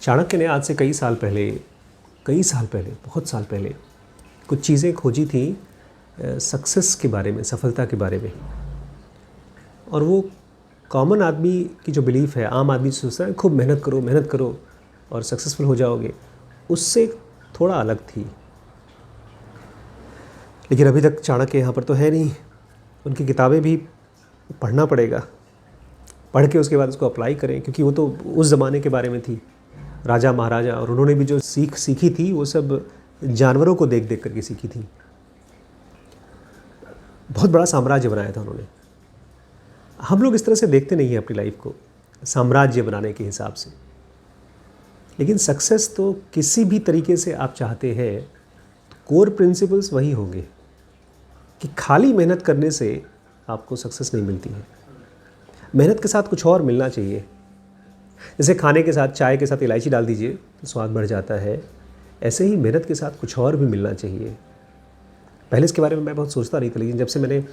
चाणक्य ने आज से कई साल पहले, बहुत साल पहले कुछ चीज़ें खोजी थी सक्सेस के बारे में, सफलता के बारे में। और वो कॉमन आदमी की जो बिलीफ है, आम आदमी सोचता है खूब मेहनत करो और सक्सेसफुल हो जाओगे, उससे थोड़ा अलग थी। लेकिन अभी तक चाणक्य यहाँ पर तो है नहीं, उनकी किताबें भी पढ़ना पड़ेगा, पढ़ के उसके बाद उसको अप्लाई करें, क्योंकि वो तो उस ज़माने के बारे में थी, राजा महाराजा, और उन्होंने भी जो सीखी थी वो सब जानवरों को देख देख करके सीखी थी। बहुत बड़ा साम्राज्य बनाया था उन्होंने। हम लोग इस तरह से देखते नहीं हैं अपनी लाइफ को, साम्राज्य बनाने के हिसाब से। लेकिन सक्सेस तो किसी भी तरीके से आप चाहते हैं, कोर प्रिंसिपल्स वही होंगे कि खाली मेहनत करने से आपको सक्सेस नहीं मिलती है। मेहनत के साथ कुछ और मिलना चाहिए। जैसे खाने के साथ, चाय के साथ इलायची डाल दीजिए तो स्वाद बढ़ जाता है, ऐसे ही मेहनत के साथ कुछ और भी मिलना चाहिए। पहले इसके बारे में मैं बहुत सोचता नहीं था, लेकिन जब से मैंने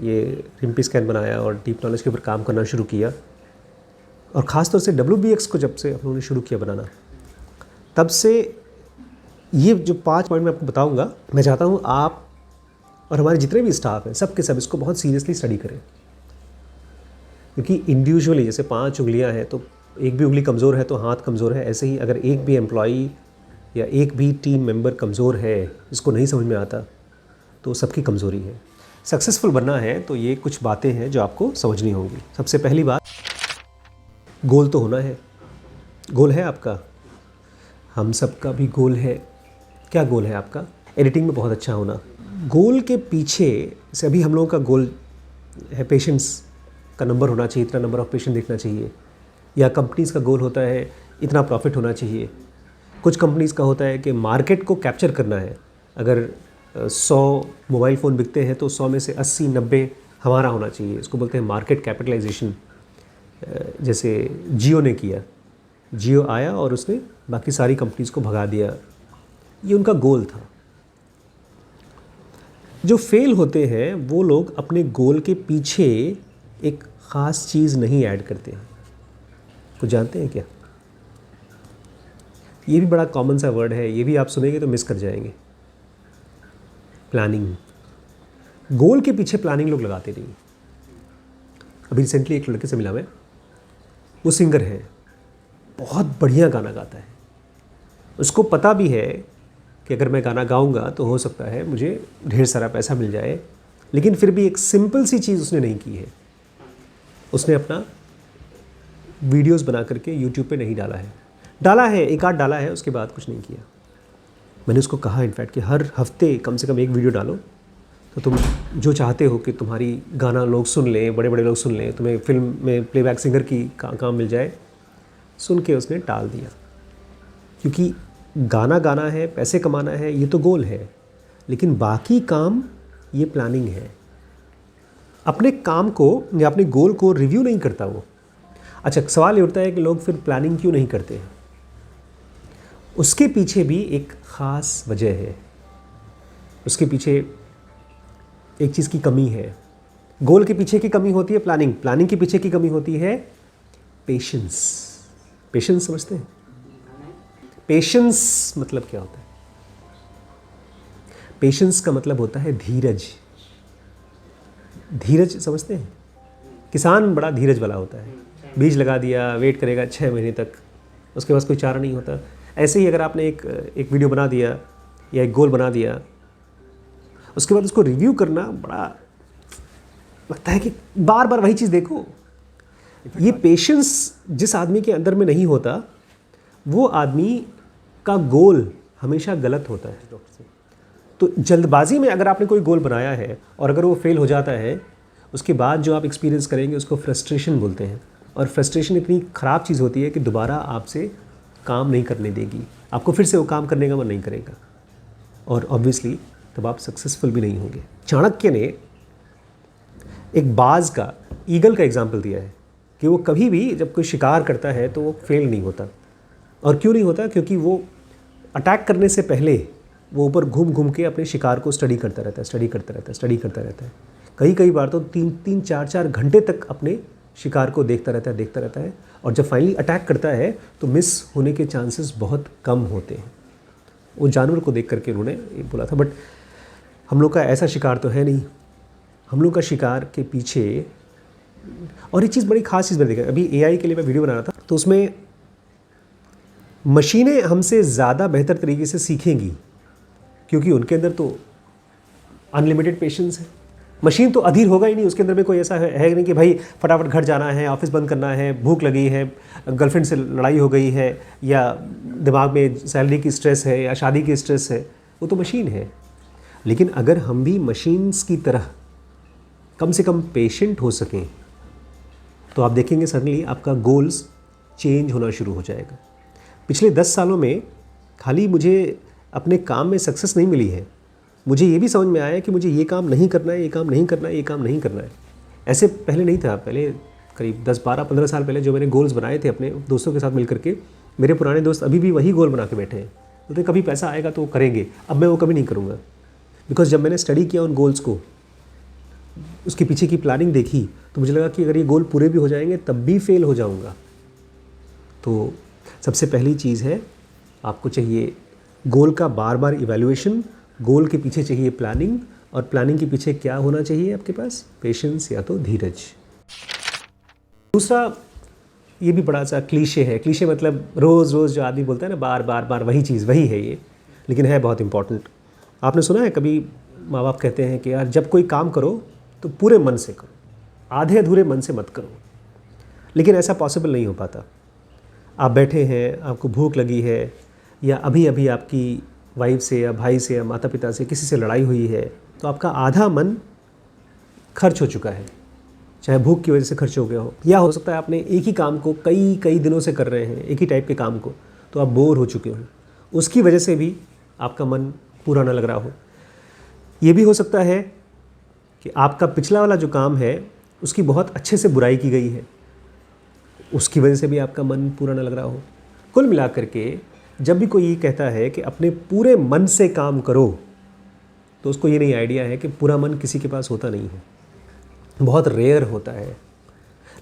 ये रिम्पी स्कैन बनाया और डीप नॉलेज के ऊपर काम करना शुरू किया, और ख़ासतौर से WBX को जब से हम लोगों ने शुरू किया बनाना, तब से ये जो 5 पॉइंट मैं आपको बताऊंगा, मैं चाहता हूँ आप और हमारे जितने भी स्टाफ हैं सब के सब इसको बहुत सीरियसली स्टडी करें। क्योंकि इंडिविजुअली जैसे 5 उंगलियां हैं, तो एक भी उंगली कमज़ोर है तो हाथ कमज़ोर है, ऐसे ही अगर एक भी एम्प्लॉई या एक भी टीम मेंबर कमज़ोर है, इसको नहीं समझ में आता, तो सबकी कमज़ोरी है। सक्सेसफुल बनना है तो ये कुछ बातें हैं जो आपको समझनी होंगी। सबसे पहली बात, गोल तो होना है। गोल है आपका? हम सबका भी गोल है। क्या गोल है आपका? एडिटिंग में बहुत अच्छा होना। गोल के पीछे से अभी हम लोगों का गोल है पेशेंट्स का नंबर होना चाहिए, इतना नंबर ऑफ पेशेंट देखना चाहिए। या कंपनीज़ का गोल होता है इतना प्रॉफिट होना चाहिए। कुछ कंपनीज़ का होता है कि मार्केट को कैप्चर करना है। अगर 100 मोबाइल फ़ोन बिकते हैं तो 100 में से 80-90 हमारा होना चाहिए। इसको बोलते हैं मार्केट कैपिटलाइजेशन। जैसे जियो ने किया, जियो आया और उसने बाकी सारी कंपनीज़ को भगा दिया। ये उनका गोल था। जो फेल होते हैं वो लोग अपने गोल के पीछे एक ख़ास चीज़ नहीं ऐड करते हैं। कुछ जानते हैं क्या? ये भी बड़ा कॉमन सा वर्ड है, ये भी आप सुनेंगे तो मिस कर जाएंगे। प्लानिंग। गोल के पीछे प्लानिंग लोग लगाते नहीं। अभी रिसेंटली एक लड़के से मिला मैं, वो सिंगर है, बहुत बढ़िया गाना गाता है। उसको पता भी है कि अगर मैं गाना गाऊंगा तो हो सकता है मुझे ढेर सारा पैसा मिल जाए, लेकिन फिर भी एक सिंपल सी चीज़ उसने नहीं की है। उसने अपना वीडियोस बना करके यूट्यूब पे नहीं डाला है, एक आध डाला है, उसके बाद कुछ नहीं किया। मैंने उसको कहा इनफैक्ट कि हर हफ्ते कम से कम एक वीडियो डालो, तो तुम जो चाहते हो कि तुम्हारी गाना लोग सुन लें, बड़े बड़े लोग सुन लें, तुम्हें फिल्म में प्लेबैक सिंगर की काम मिल जाए। सुन के उसने टाल दिया, क्योंकि गाना गाना है, पैसे कमाना है, ये तो गोल है, लेकिन बाकी काम ये प्लानिंग है। अपने काम को या अपने गोल को रिव्यू नहीं करता वो। अच्छा, सवाल ये उठता है कि लोग फिर प्लानिंग क्यों नहीं करते हैं? उसके पीछे भी एक ख़ास वजह है। उसके पीछे एक चीज़ की कमी है। गोल के पीछे की कमी होती है प्लानिंग के पीछे की कमी होती है पेशेंस। पेशेंस समझते हैं? पेशेंस मतलब क्या होता है? पेशेंस का मतलब होता है धीरज। धीरज समझते हैं? किसान बड़ा धीरज वाला होता है। बीज लगा दिया, वेट करेगा 6 महीने तक, उसके पास कोई चारा नहीं होता। ऐसे ही अगर आपने एक वीडियो बना दिया या एक गोल बना दिया, उसके बाद उसको रिव्यू करना बड़ा लगता है कि बार बार वही चीज़ देखो। ये पेशेंस जिस आदमी के अंदर में नहीं होता, वो आदमी का गोल हमेशा गलत होता है। तो जल्दबाजी में अगर आपने कोई गोल बनाया है और अगर वो फेल हो जाता है, उसके बाद जो आप एक्सपीरियंस करेंगे उसको फ्रस्ट्रेशन बोलते हैं। और फ्रस्ट्रेशन इतनी ख़राब चीज़ होती है कि दोबारा आपसे काम नहीं करने देगी, आपको फिर से वो काम करने का मन नहीं करेगा, और ऑब्वियसली तब आप सक्सेसफुल भी नहीं होंगे। चाणक्य ने एक बाज का, ईगल का एग्जाम्पल दिया है कि वो कभी भी जब कोई शिकार करता है तो वो फेल नहीं होता। और क्यों नहीं होता? क्योंकि वो अटैक करने से पहले वो ऊपर घूम घूम के अपने शिकार को स्टडी करता रहता है। कई बार तो 3-4 घंटे तक अपने शिकार को देखता रहता है, और जब फाइनली अटैक करता है तो मिस होने के चांसेस बहुत कम होते हैं। वो जानवर को देख करके उन्होंने ये बोला था। बट हम लोग का ऐसा शिकार तो है नहीं। हम लोग का शिकार के पीछे, और एक चीज़ बड़ी खास चीज़ मैंने देखा, अभी एआई के लिए मैं वीडियो बना रहा था, तो उसमें मशीनें हमसे ज़्यादा बेहतर तरीके से सीखेंगी क्योंकि उनके अंदर तो अनलिमिटेड पेशेंस है। मशीन तो अधीर होगा ही नहीं, उसके अंदर में कोई ऐसा है नहीं कि भाई फटाफट घर जाना है, ऑफिस बंद करना है, भूख लगी है, गर्लफ्रेंड से लड़ाई हो गई है, या दिमाग में सैलरी की स्ट्रेस है, या शादी की स्ट्रेस है। वो तो मशीन है। लेकिन अगर हम भी मशीन्स की तरह कम से कम पेशेंट हो सकें तो आप देखेंगे सडनली आपका गोल्स चेंज होना शुरू हो जाएगा। पिछले 10 सालों में खाली मुझे अपने काम में सक्सेस नहीं मिली है, मुझे ये भी समझ में आया कि मुझे ये काम नहीं करना है, ये काम नहीं करना है, ये काम नहीं करना है। ऐसे पहले नहीं था। पहले करीब 10, 12, 15 साल पहले जो मैंने गोल्स बनाए थे अपने दोस्तों के साथ मिल करके, मेरे पुराने दोस्त अभी भी वही गोल बना के बैठे हैं। बोलते कभी पैसा आएगा तो करेंगे। अब मैं वो कभी नहीं करूँगा, बिकॉज जब मैंने स्टडी किया उन गोल्स को, उसके पीछे की प्लानिंग देखी, तो मुझे लगा कि अगर ये गोल पूरे भी हो जाएंगे तब भी फेल हो जाऊँगा। तो सबसे पहली चीज़ है, आपको चाहिए गोल का बार बार इवैल्यूएशन, गोल के पीछे चाहिए प्लानिंग, और प्लानिंग के पीछे क्या होना चाहिए आपके पास? पेशेंस या तो धीरज। दूसरा, ये भी बड़ा सा क्लीशे है। क्लीशे मतलब रोज़ रोज़ जो आदमी बोलता है ना, बार बार बार वही चीज़, वही है ये, लेकिन है बहुत इंपॉर्टेंट। आपने सुना है कभी माँ बाप कहते हैं कि यार जब कोई काम करो तो पूरे मन से करो, आधे अधूरे मन से मत करो। लेकिन ऐसा पॉसिबल नहीं हो पाता। आप बैठे हैं, आपको भूख लगी है, या अभी अभी आपकी वाइफ से या भाई से या माता पिता से किसी से लड़ाई हुई है, तो आपका आधा मन खर्च हो चुका है, चाहे भूख की वजह से खर्च हो गया हो, या हो सकता है आपने एक ही काम को कई दिनों से कर रहे हैं, एक ही टाइप के काम को, तो आप बोर हो चुके हो, उसकी वजह से भी आपका मन पूरा ना लग रहा हो। ये भी हो सकता है कि आपका पिछला वाला जो काम है उसकी बहुत अच्छे से बुराई की गई है, उसकी वजह से भी आपका मन पूरा ना लग रहा हो। कुल मिलाकर के जब भी कोई ये कहता है कि अपने पूरे मन से काम करो, तो उसको ये नहीं आइडिया है कि पूरा मन किसी के पास होता नहीं है, बहुत रेयर होता है।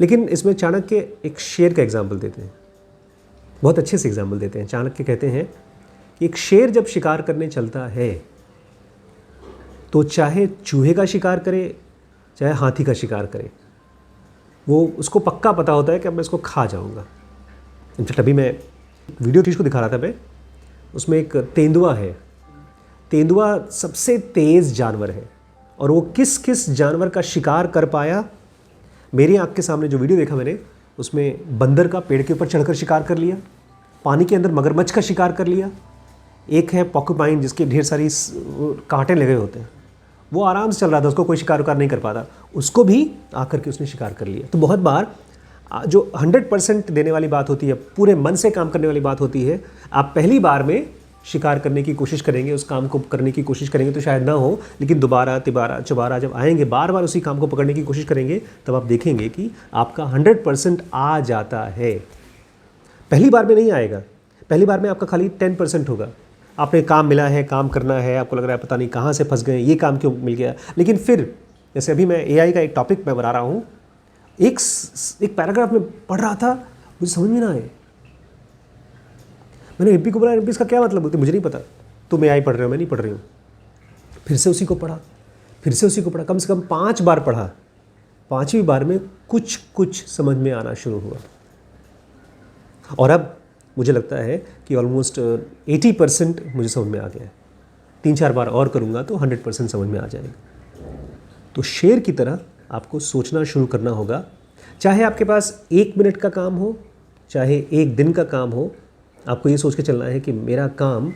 लेकिन इसमें चाणक्य एक शेर का एग्जाम्पल देते हैं, बहुत अच्छे से एग्जाम्पल देते हैं। चाणक्य कहते हैं कि एक शेर जब शिकार करने चलता है तो चाहे चूहे का शिकार करे, चाहे हाथी का शिकार करे, वो उसको पक्का पता होता है कि अब मैं इसको खा जाऊँगा। इनफैक्ट अभी मैं वीडियो चीज़ को दिखा रहा था मैं, उसमें एक तेंदुआ है। तेंदुआ सबसे तेज़ जानवर है, और वो किस किस जानवर का शिकार कर पाया, मेरी आँख के सामने जो वीडियो देखा मैंने, उसमें बंदर का पेड़ के ऊपर चढ़कर शिकार कर लिया, पानी के अंदर मगरमच्छ का शिकार कर लिया, एक है पॉर्क्यूपाइन जिसके ढेर सारी कांटे लगे होते हैं, वो आराम से चल रहा था, उसको कोई शिकार नहीं कर पाता, उसको भी आकर के उसने शिकार कर लिया। तो बहुत बार जो 100% देने वाली बात होती है, पूरे मन से काम करने वाली बात होती है, आप पहली बार में शिकार करने की कोशिश करेंगे, उस काम को करने की कोशिश करेंगे तो शायद ना हो, लेकिन दोबारा तिबारा चौबारा जब आएंगे, बार बार उसी काम को पकड़ने की कोशिश करेंगे, तब आप देखेंगे कि आपका 100% आ जाता है। पहली बार में नहीं आएगा, पहली बार में आपका खाली 10% होगा। आपने काम मिला है, काम करना है, आपको लग रहा है पता नहीं कहाँ से फंस गए, ये काम क्यों मिल गया। लेकिन फिर जैसे अभी मैं एआई का एक टॉपिक मैं बना रहा हूँ, एक पैराग्राफ में पढ़ रहा था, मुझे समझ में ना आए, मैंने एमपी को बोला एमपी इसका क्या मतलब बोलते, मुझे नहीं पता, तुम एआई पढ़ रहे हो, मैं नहीं पढ़ रही हूँ। फिर से उसी को पढ़ा, फिर से उसी को पढ़ा, कम से कम 5 बार पढ़ा। 5वीं बार में कुछ कुछ समझ में आना शुरू हुआ, और अब मुझे लगता है कि ऑलमोस्ट 80% मुझे समझ में आ गया है। 3-4 बार और करूँगा तो 100% समझ में आ जाएगा। तो शेर की तरह आपको सोचना शुरू करना होगा, चाहे आपके पास 1 मिनट का काम हो, चाहे 1 दिन का काम हो, आपको ये सोच के चलना है कि मेरा काम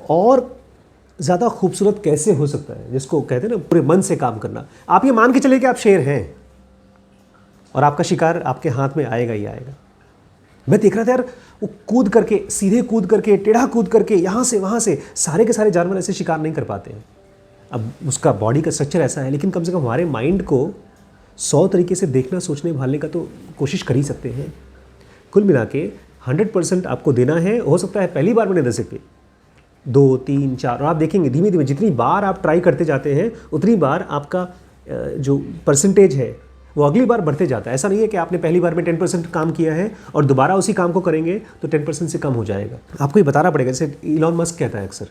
और ज़्यादा खूबसूरत कैसे हो सकता है, जिसको कहते हैं ना पूरे मन से काम करना। आप ये मान के चलिए कि आप शेर हैं और आपका शिकार आपके हाथ में आएगा ही आएगा। मैं देख रहा था यार, वो कूद करके, सीधे कूद करके, टेढ़ा कूद करके, यहाँ से वहाँ से, सारे के सारे जानवर ऐसे शिकार नहीं कर पाते हैं। अब उसका बॉडी का स्ट्रक्चर ऐसा है, लेकिन कम से कम हमारे माइंड को 100 तरीके से देखना, सोचने, भालने का तो कोशिश कर ही सकते हैं। कुल मिला के 100% आपको देना है। हो सकता है पहली बार में नहीं दे सके, 2, 3, 4, और आप देखेंगे धीमे धीमे जितनी बार आप ट्राई करते जाते हैं, उतनी बार आपका जो परसेंटेज है वो अगली बार बढ़ते जाता है। ऐसा नहीं है कि आपने पहली बार में 10% काम किया है और दोबारा उसी काम को करेंगे तो 10% से कम हो जाएगा। आपको ये बताना पड़ेगा। जैसे इलॉन मस्क कहता है अक्सर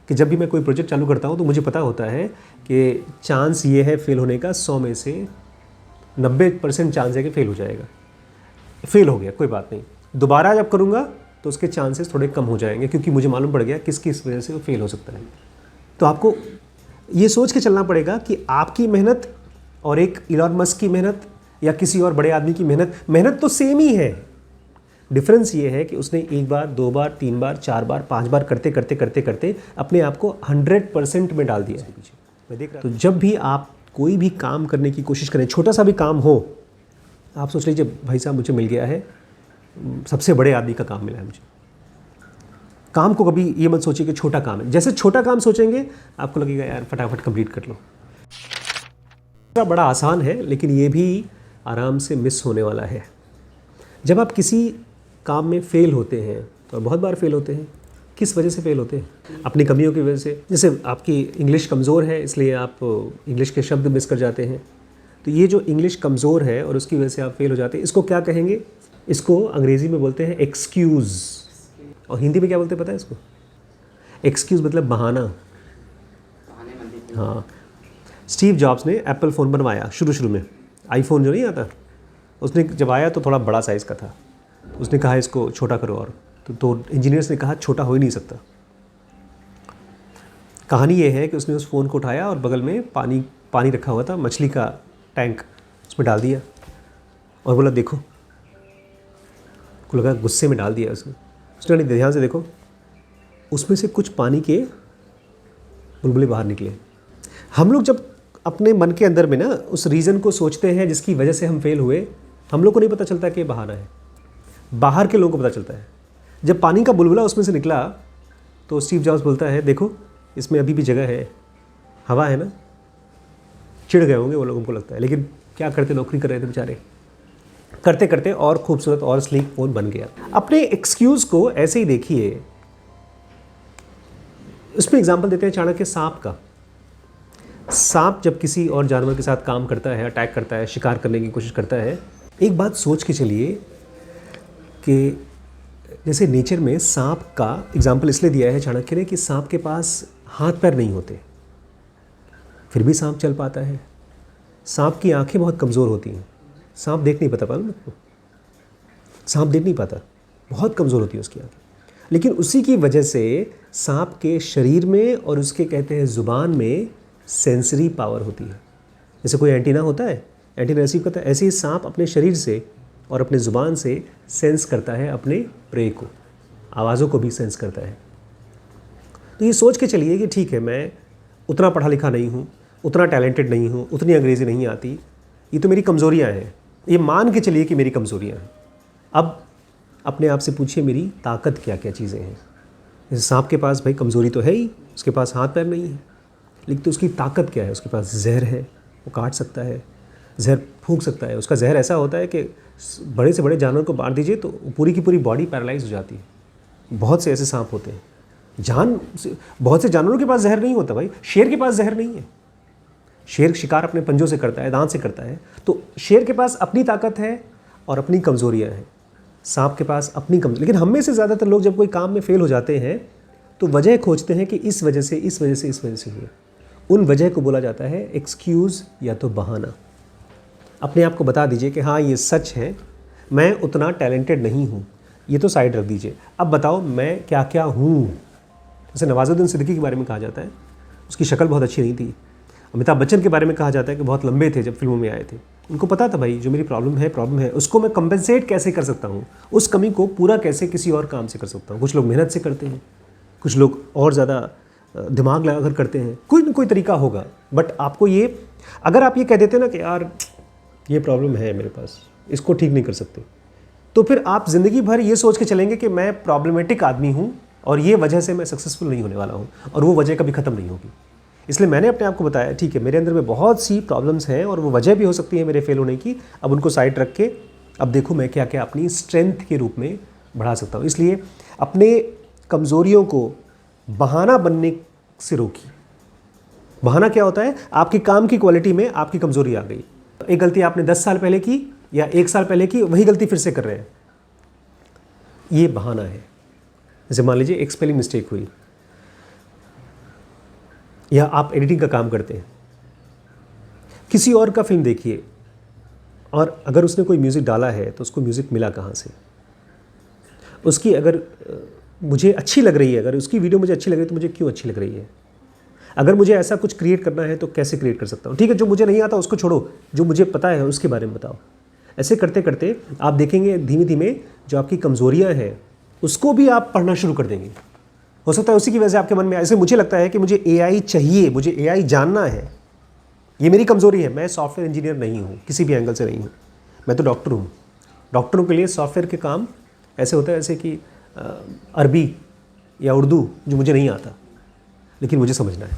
कि जब भी मैं कोई प्रोजेक्ट चालू करता हूँ तो मुझे पता होता है कि चांस ये है फेल होने का, 100 में से 90% चांस है कि फेल हो जाएगा। फेल हो गया कोई बात नहीं, दोबारा जब करूँगा तो उसके चांसेस थोड़े कम हो जाएंगे, क्योंकि मुझे मालूम पड़ गया किस किस वजह से वो फेल हो सकता है। तो आपको ये सोच के चलना पड़ेगा कि आपकी मेहनत और एक इलॉन मस्क की मेहनत या किसी और बड़े आदमी की मेहनत तो सेम ही है। डिफरेंस ये है कि उसने एक बार, 2 बार, 3 बार, 4 बार, 5 बार करते करते करते करते अपने आप को 100% में डाल दिया है पीछे। मैं देख रहा। तो जब भी आप कोई भी काम करने की कोशिश करें, छोटा सा भी काम हो, आप सोच लीजिए भाई साहब मुझे मिल गया है, सबसे बड़े आदमी का काम मिला है मुझे। काम को कभी ये मत सोचिए कि छोटा काम है। जैसे छोटा काम सोचेंगे आपको लगेगा यार फटाफट कंप्लीट कर लो। बड़ा आसान है लेकिन ये भी आराम से मिस होने वाला है। जब आप किसी काम में फेल होते हैं, तो बहुत बार फेल होते हैं, किस वजह से फेल होते हैं? अपनी कमियों की वजह से। जैसे आपकी इंग्लिश कमज़ोर है इसलिए आप इंग्लिश के शब्द मिस कर जाते हैं। तो ये जो इंग्लिश कमज़ोर है और उसकी वजह से आप फेल हो जाते हैं, इसको क्या कहेंगे? इसको अंग्रेज़ी में बोलते हैं एक्सक्यूज़, और हिंदी में क्या बोलते हैं पता है इसको? एक्सक्यूज़ मतलब बहाना। हाँ, स्टीव जॉब्स ने एप्पल फ़ोन बनवाया शुरू में, आईफोन जो नहीं आता, उसने जब आया तो थोड़ा बड़ा साइज़ का था। उसने कहा इसको छोटा करो, और तो इंजीनियर्स ने कहा छोटा हो ही नहीं सकता। कहानी ये है कि उसने उस फ़ोन को उठाया और बगल में पानी रखा हुआ था, मछली का टैंक, उसमें डाल दिया और बोला देखो। को लगा गुस्से में डाल दिया उसने ध्यान से देखो, उसमें से कुछ पानी के बुलबुले बाहर निकले। हम लोग जब अपने मन के अंदर में ना उस रीज़न को सोचते हैं जिसकी वजह से हम फेल हुए, हम लोग को नहीं पता चलता कि ये बहाना है, बाहर के लोगों को पता चलता है। जब पानी का बुलबुला उसमें से निकला तो स्टीव जॉब्स बोलता है देखो इसमें अभी भी जगह है, हवा है ना। चिढ़ गए होंगे वो लोग, उनको लगता है, लेकिन क्या करते, नौकरी कर रहे थे बेचारे। करते करते और खूबसूरत और स्लीक फ़ोन बन गया। अपने एक्सक्यूज़ को ऐसे ही देखिए। उसमें एग्जाम्पल देते हैं चाणक्य सांप का। सांप जब किसी और जानवर के साथ काम करता है, अटैक करता है, शिकार करने की कोशिश करता है, एक बात सोच के चलिए कि जैसे नेचर में सांप का एग्जाम्पल इसलिए दिया है चाणक्य ने कि सांप के पास हाथ पैर नहीं होते, फिर भी सांप चल पाता है। सांप की आंखें बहुत कमज़ोर होती हैं, सांप देख नहीं पाता, मालूम आपको? सांप देख नहीं पाता, बहुत कमज़ोर होती है उसकी आंखें। लेकिन उसी की वजह से सांप के शरीर में और उसके कहते हैं ज़ुबान में सेंसरी पावर होती है। जैसे कोई एंटीना होता है, एंटीना रिसीव करता है, ऐसे ही सांप अपने शरीर से और अपने ज़ुबान से सेंस करता है अपने प्रे को, आवाज़ों को भी सेंस करता है। तो ये सोच के चलिए कि ठीक है, मैं उतना पढ़ा लिखा नहीं हूँ, उतना टैलेंटेड नहीं हूँ, उतनी अंग्रेज़ी नहीं आती, ये तो मेरी कमज़ोरियाँ हैं, ये मान के चलिए कि मेरी कमज़ोरियाँ हैं। अब अपने आप से पूछिए मेरी ताकत क्या क्या चीज़ें हैं। जैसे सांप के पास भाई कमज़ोरी तो है ही, उसके पास हाथ पैर नहीं है, लेकिन तो उसकी ताकत क्या है? उसके पास जहर है, वो काट सकता है, जहर फूंक सकता है। उसका जहर ऐसा होता है कि बड़े से बड़े जानवर को मार दीजिए तो पूरी की पूरी बॉडी पैरालाइज हो जाती है। बहुत से ऐसे सांप होते हैं। बहुत से जानवरों के पास जहर नहीं होता भाई। शेर के पास जहर नहीं है, शेर शिकार अपने पंजों से करता है, दांत से करता है। तो शेर के पास अपनी ताकत है और अपनी कमज़ोरियाँ हैं, सांप के पास अपनी कमज़ोरी। लेकिन हम में से ज़्यादातर लोग जब कोई काम में फ़ेल हो जाते हैं तो वजह खोजते हैं कि इस वजह से, इस वजह से, इस वजह से हुई। उन वजह को बोला जाता है एक्सक्यूज़ या तो बहाना। अपने आप को बता दीजिए कि हाँ ये सच है, मैं उतना टैलेंटेड नहीं हूँ, ये तो साइड रख दीजिए। अब बताओ मैं क्या क्या हूँ। जैसे नवाजुद्दीन सिद्दीकी के बारे में कहा जाता है, उसकी शक्ल बहुत अच्छी नहीं थी। अमिताभ बच्चन के बारे में कहा जाता है कि बहुत लंबे थे जब फिल्मों में आए थे। उनको पता था भाई जो मेरी प्रॉब्लम है, उसको मैं कंपेंसेट कैसे कर सकता हूँ, उस कमी को पूरा कैसे किसी और काम से कर सकता हूँ। कुछ लोग मेहनत से करते हैं, कुछ लोग और ज़्यादा दिमाग लगा कर करते हैं, कोई ना कोई तरीका होगा। बट आपको ये, अगर आप ये कह देते ना कि यार ये प्रॉब्लम है मेरे पास, इसको ठीक नहीं कर सकते, तो फिर आप ज़िंदगी भर ये सोच के चलेंगे कि मैं प्रॉब्लमेटिक आदमी हूँ और ये वजह से मैं सक्सेसफुल नहीं होने वाला हूँ, और वो वजह कभी ख़त्म नहीं होगी। इसलिए मैंने अपने आप को बताया ठीक है, मेरे अंदर में बहुत सी प्रॉब्लम्स हैं और वो वजह भी हो सकती है मेरे फेल होने की। अब उनको साइड रख के अब देखो मैं क्या क्या अपनी स्ट्रेंथ के रूप में बढ़ा सकता हूँ। इसलिए अपने कमज़ोरियों को बहाना बनने से रोकिए। बहाना क्या होता है? आपके काम की क्वालिटी में आपकी कमज़ोरी आ गई, एक गलती आपने 10 साल पहले की या 1 साल पहले की, वही गलती फिर से कर रहे हैं, ये बहाना है। जैसे मान लीजिए एक स्पेलिंग मिस्टेक हुई, या आप एडिटिंग का काम करते हैं, किसी और का फिल्म देखिए और अगर उसने कोई म्यूज़िक डाला है तो उसको म्यूज़िक मिला कहाँ से, उसकी अगर मुझे अच्छी लग रही है, अगर उसकी वीडियो मुझे अच्छी लग रही है तो मुझे क्यों अच्छी लग रही है, अगर मुझे ऐसा कुछ क्रिएट करना है तो कैसे क्रिएट कर सकता हूँ। ठीक है, जो मुझे नहीं आता उसको छोड़ो, जो मुझे पता है उसके बारे में बताओ। ऐसे करते करते आप देखेंगे धीमे धीमे जो आपकी कमज़ोरियाँ हैं उसको भी आप पढ़ना शुरू कर देंगे। हो सकता है उसी की वजह से आपके मन में ऐसे, मुझे लगता है कि मुझे AI चाहिए, मुझे AI जानना है, ये मेरी कमज़ोरी है। मैं सॉफ्टवेयर इंजीनियर नहीं हूँ, किसी भी एंगल से नहीं हूँ, मैं तो डॉक्टर हूँ। डॉक्टरों के लिए सॉफ्टवेयर के काम ऐसे होता है जैसे कि अरबी या उर्दू जो मुझे नहीं आता लेकिन मुझे समझना है।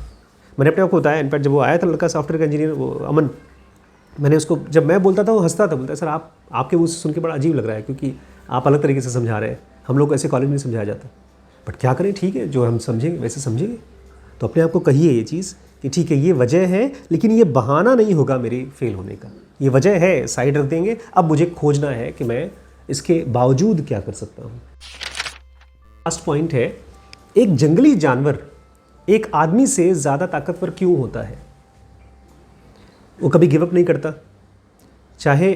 मैंने अपने आप को बताया, इनफैक्ट जब वो आया था लड़का सॉफ्टवेयर का इंजीनियर, वो अमन, मैंने उसको, जब मैं बोलता था वो हंसता था, बोलता है सर आपके मुँह से सुन के बड़ा अजीब लग रहा है क्योंकि आप अलग तरीके से समझा रहे हैं, हम लोग को ऐसे कॉलेज में नहीं समझाया जाता। बट क्या करें, ठीक है, जो हम समझेंगे वैसे समझेंगे। तो अपने आप को कहिए ये चीज़ कि ठीक है ये वजह है, लेकिन ये बहाना नहीं होगा मेरे फेल होने का, ये वजह है, साइड रख देंगे। अब मुझे खोजना है कि मैं इसके बावजूद क्या कर सकता हूँ। लास्ट पॉइंट है, एक जंगली जानवर एक आदमी से ज़्यादा ताकतवर क्यों होता है? वो कभी गिव अप नहीं करता, चाहे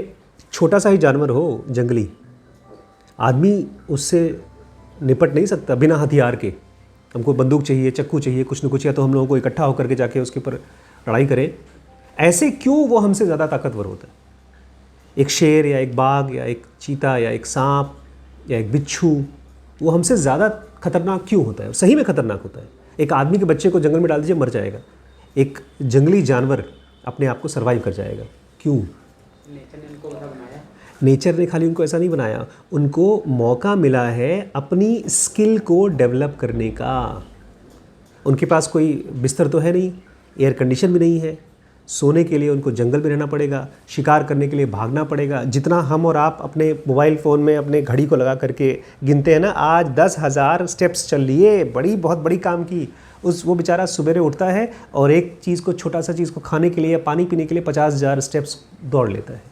छोटा सा ही जानवर हो जंगली, आदमी उससे निपट नहीं सकता बिना हथियार के। हमको बंदूक चाहिए, चक्कू चाहिए, कुछ न कुछ, या तो हम लोगों को इकट्ठा होकर के जाके उसके ऊपर लड़ाई करें। ऐसे क्यों वो हमसे ज़्यादा ताकतवर होता है? एक शेर या एक बाघ या एक चीता या एक सांप या एक बिच्छू, वो हमसे ज़्यादा खतरनाक क्यों होता है? सही में खतरनाक होता है। एक आदमी के बच्चे को जंगल में डाल दीजिए, मर जाएगा। एक जंगली जानवर अपने आप को सर्वाइव कर जाएगा। क्यों? नेचर ने खाली उनको ऐसा नहीं बनाया, उनको मौका मिला है अपनी स्किल को डेवलप करने का। उनके पास कोई बिस्तर तो है नहीं, एयर कंडीशन भी नहीं है, सोने के लिए उनको जंगल में रहना पड़ेगा, शिकार करने के लिए भागना पड़ेगा। जितना हम और आप अपने मोबाइल फ़ोन में अपने घड़ी को लगा करके गिनते हैं ना, आज 10,000 स्टेप्स चल लिए, बहुत बड़ी काम की। वो बेचारा सुबेरे उठता है और एक चीज़ को, छोटा सा चीज़ को खाने के लिए या पानी पीने के लिए 50,000 स्टेप्स दौड़ लेता है।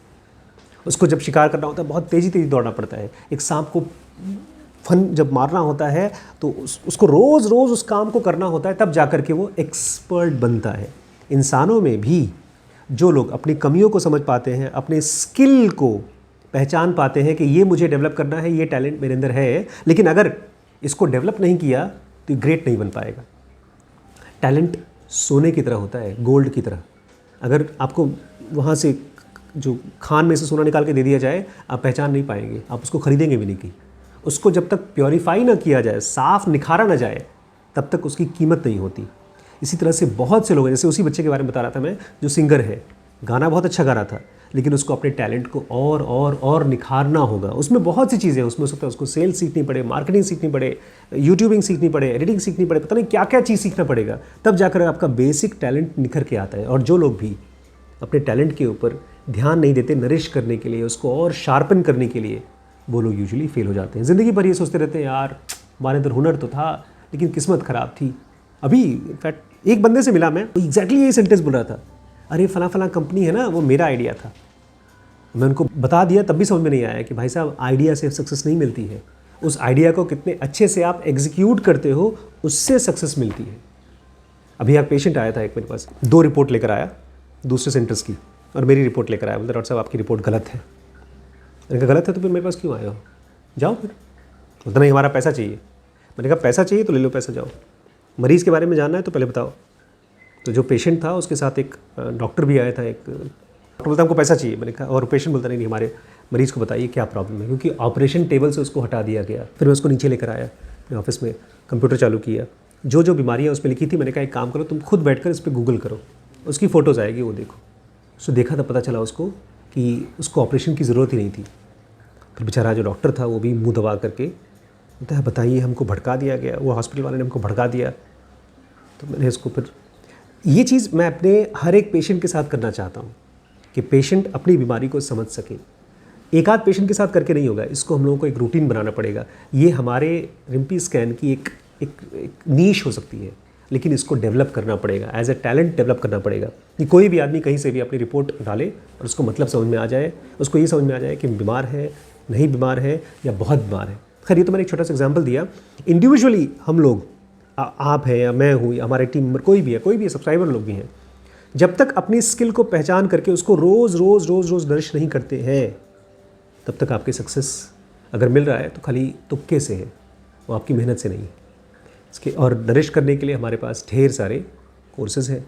उसको जब शिकार करना होता है बहुत तेज़ी दौड़ना पड़ता है। एक सांप को फन जब मारना होता है तो उसको रोज़ उस काम को करना होता है, तब जाकर के वो एक्सपर्ट बनता है। इंसानों में भी जो लोग अपनी कमियों को समझ पाते हैं, अपने स्किल को पहचान पाते हैं कि ये मुझे डेवलप करना है, ये टैलेंट मेरे अंदर है, लेकिन अगर इसको डेवलप नहीं किया तो ग्रेट नहीं बन पाएगा। टैलेंट सोने की तरह होता है, गोल्ड की तरह। अगर आपको वहाँ से जो खान में से सोना निकाल के दे दिया जाए, आप पहचान नहीं पाएंगे, आप उसको खरीदेंगे भी नहीं की। उसको जब तक प्योरीफाई ना किया जाए, साफ निखारा ना जाए, तब तक उसकी कीमत नहीं होती। इसी तरह से बहुत से लोग हैं, जैसे उसी बच्चे के बारे में बता रहा था मैं, जो सिंगर है, गाना बहुत अच्छा गा रहा था, लेकिन उसको अपने टैलेंट को और निखारना होगा। उसमें बहुत सी चीज़ें हैं, उसमें हो सकता है उसको सेल्स सीखनी पड़े, मार्केटिंग सीखनी पड़े, यूट्यूबिंग सीखनी पड़े, एडिटिंग सीखनी पड़े, पता नहीं क्या क्या चीज़ सीखना पड़ेगा, तब जाकर आपका बेसिक टैलेंट निखर के आता है। और जो लोग भी अपने टैलेंट के ऊपर ध्यान नहीं देते नरिश करने के लिए, उसको और शार्पन करने के लिए, वो लोग यूजुअली फेल हो जाते हैं। ज़िंदगी भर ये सोचते रहते हैं, यार हमारे अंदर हुनर तो था लेकिन किस्मत ख़राब थी। अभी इनफैक्ट एक बंदे से मिला मैं, वो एग्जैक्टली यही सेंटेंस बोल रहा था, अरे फला कंपनी है ना, वो मेरा आइडिया था। मैं उनको बता दिया, तब भी समझ में नहीं आया कि भाई साहब आइडिया से सक्सेस नहीं मिलती है, उस आइडिया को कितने अच्छे से आप एग्जीक्यूट करते हो उससे सक्सेस मिलती है। अभी एक पेशेंट आया था एक मेरे पास, 2 रिपोर्ट लेकर आया दूसरे सेंटर्स की, और मेरी रिपोर्ट लेकर आया। बोलते डॉक्टर साहब आपकी रिपोर्ट गलत है। मैंने कहा गलत है तो फिर मेरे पास क्यों आए हो, जाओ फिर। बोलता नहीं हमारा पैसा चाहिए। मैंने कहा पैसा चाहिए तो ले लो पैसा, जाओ। मरीज़ के बारे में जानना है तो पहले बताओ। तो जो पेशेंट था उसके साथ एक डॉक्टर भी आया था, एक डॉक्टर बोलता हमको पैसा चाहिए। मैंने कहा, और पेशेंट बोलता नहीं हमारे मरीज़ को बताइए क्या प्रॉब्लम है, क्योंकि ऑपरेशन टेबल से उसको हटा दिया गया। फिर मैं उसको नीचे लेकर आया, अपने ऑफिस में कंप्यूटर चालू किया, जो बीमारियाँ उस पर लिखी थी, मैंने कहा एक काम करो तुम खुद बैठकर इस पर गूगल करो, उसकी फ़ोटोज़ आएगी, वो देखो। उसको देखा तो पता चला उसको कि उसको ऑपरेशन की ज़रूरत ही नहीं थी। फिर बेचारा जो डॉक्टर था वो भी मुंह दबा करके बोलता है बताइए हमको भड़का दिया गया, वो हॉस्पिटल वाले ने हमको भड़का दिया। तो मैंने इसको फिर ये चीज़ मैं अपने हर एक पेशेंट के साथ करना चाहता हूँ कि पेशेंट अपनी बीमारी को समझ सके। एक आध पेशेंट के साथ करके नहीं होगा, इसको हम लोगों को एक रूटीन बनाना पड़ेगा। ये हमारे रिम्पी स्कैन की एक नीश हो सकती है, लेकिन इसको डेवलप करना पड़ेगा, एज ए टैलेंट डेवलप करना पड़ेगा। कि कोई भी आदमी कहीं से भी अपनी रिपोर्ट डाले और उसको मतलब समझ में आ जाए, उसको ये समझ में आ जाए कि बीमार है, नहीं बीमार है या बहुत बीमार है। खैर ये तो मैंने एक छोटा सा एग्जाम्पल दिया। इंडिविजुअली हम लोग, आप हैं या मैं हूँ या हमारे टीम मेंबर कोई भी है, सब्सक्राइबर लोग भी हैं, जब तक अपनी स्किल को पहचान करके उसको रोज़ रोज़ रोज़ रोज़ नरिश नहीं करते हैं, तब तक आपकी सक्सेस अगर मिल रहा है तो खाली तुक्के से है, वो आपकी मेहनत से नहीं है। इसके और नरिश करने के लिए हमारे पास ढेर सारे कोर्सेज़ हैं।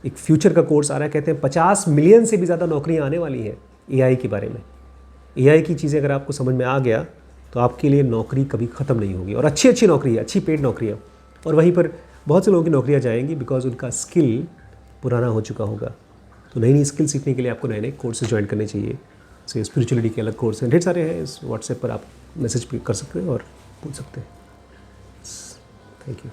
एक फ्यूचर का कोर्स आ रहा है, कहते हैं 50 मिलियन से भी ज़्यादा नौकरियां आने वाली हैं एआई के बारे में। एआई की चीज़ें अगर आपको समझ में आ गया तो आपके लिए नौकरी कभी ख़त्म नहीं होगी, और अच्छी अच्छी नौकरी है, अच्छी पेड नौकरियाँ, और वहीं पर बहुत से लोगों की नौकरियाँ जाएंगी बिकॉज उनका स्किल पुराना हो चुका होगा। तो नई नई स्किल सीखने के लिए आपको नए नए कोर्सेज ज्वाइन करने चाहिए। जैसे स्पिरिचुअलिटी के अलग कोर्स हैं, ढेर सारे हैं। इस व्हाट्सएप पर आप मैसेज कर सकते हैं और पूछ सकते हैं। Thank you.